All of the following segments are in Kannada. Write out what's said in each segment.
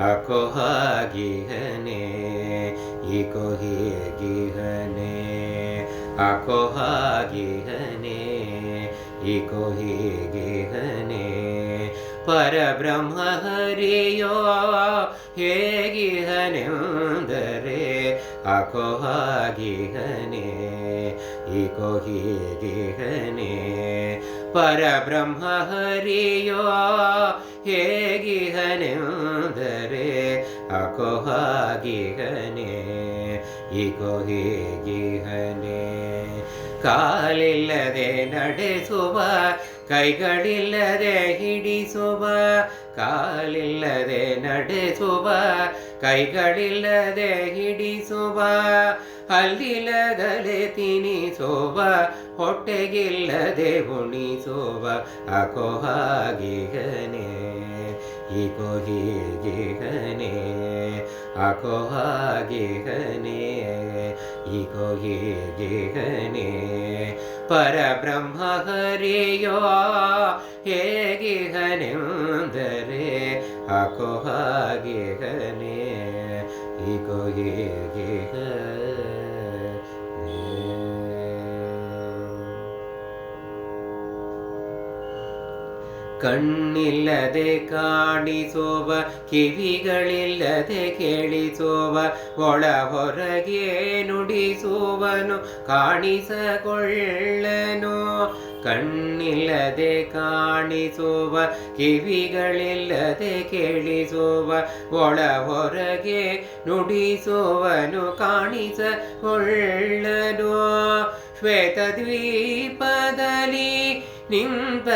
ಅಕೋ ಹಾಗಿಹನೆ ಇಕೋ ಹೀಗಿಹನೆ ಅಕೋ ಹಾಗಿಹನೆ ಇಕೋ ಹೀಗಿಹನೆ ಪರಬ್ರಹ್ಮ ಹರಿಯೋ ಹೇಗಿಹನೆಂದರೆ ಅಕೋ ಹಾಗಿಹನೆ ಇಕೋ ಹೀಗಿಹನೆ ಪರಬ್ರಹ್ಮ ಹರಿಯೋ ಹೇಗಿಹನೆಂದರೆ ಅಕೋ ಹಾಗಿಹನೆ ಇಕೋ ಹೀಗಿಹನೆ ಕಾಲಿಲ್ಲದೆ ನಡೆಸುವ ಕೈಗಳಿಲ್ಲದೆ ಹಿಡಿಸುವ ಕಾಲಿಲ್ಲದೆ ನಡೆಸುವ ಕೈಗಳಿಲ್ಲದೆ ಹಿಡಿಸುವ ಹಲ್ಲಿಲ್ಲದಲೆ ತಿನಿಸುವ ಹೊಟ್ಟೆಗಿಲ್ಲದೆ ಉಣಿಸುವ ಅಕೋ ಹಾಗಿಹನೆ ಇಕೋ ಹೀಗಿಹನೆ ಅಕೋ ಹಾಗಿಹನೆ ಇಕೋ ಹೀಗಿಹನೆ ಪರಬ್ರಹ್ಮ ಹರಿಯೋ ಹೇಗಿಹನೆಂದರೆ ಅಕೋ ಹಾಗಿಹನೆ ಇಕೋ ಹೀಗಿಹನೆ ಕಣ್ಣಿಲ್ಲದೆ ಕಾಣಿಸುವ ಕಿವಿಗಳಿಲ್ಲದೆ ಕೇಳಿಸುವ ಒಳ ಹೊರಗೆ ನುಡಿಸುವನು ಕಾಣಿಸಕೊಳ್ಳನು ಕಣ್ಣಿಲ್ಲದೆ ಕಾಣಿಸುವ ಕಿವಿಗಳಿಲ್ಲದೆ ಕೇಳಿಸುವ ಒಳ ಹೊರಗೆ ನುಡಿಸುವನು ಕಾಣಿಸಕೊಳ್ಳನು ಶ್ವೇತದ್ವೀಪದಲ್ಲಿ ನಿಂತನಂತಾಸನದಿ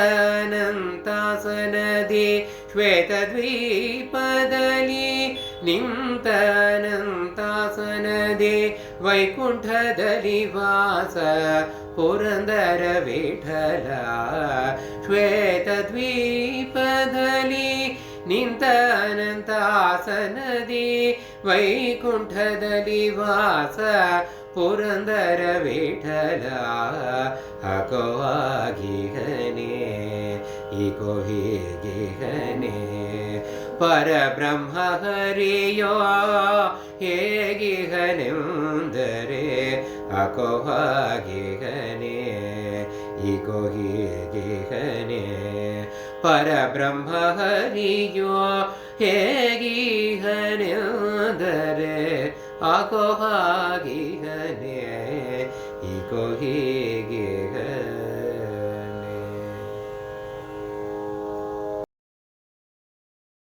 ಶ್ವೇತದ್ವೀಪದಲ್ಲಿ ನಿಂತನಂತಾಸನದಿ ವೈಕುಂಠದಲ್ಲಿ ವಾಸ ಪುರಂದರ ವಿಠಲ ಶ್ವೇತದ್ವೀಪದಲ್ಲಿ ನಿಂತನಂತಾಸನದಿ ವೈಕುಂಠದಲ್ಲಿ ವಾಸ ಪುರಂದರ ವಿಠಲ ಅಕೋ ಹಾಗಿಹನೆ ಇಕೋ ಹೀಗಿಹನೆ ಪರಬ್ರಹ್ಮ ಹರಿಯೋ ಹೇಗಿಹನೆಂದರೆ ಅಕೋ ಹಾಗಿಹನೆ ಇಕೋ ಹೀಗಿಹನೆ ಪರಬ್ರಹ್ಮ ಹರಿಯೋ ಹೇಗಿಹನೆಂದರೆ ಅಕೋ ಹಾಗಿಹನೆ ಇಕೋ ಹೀ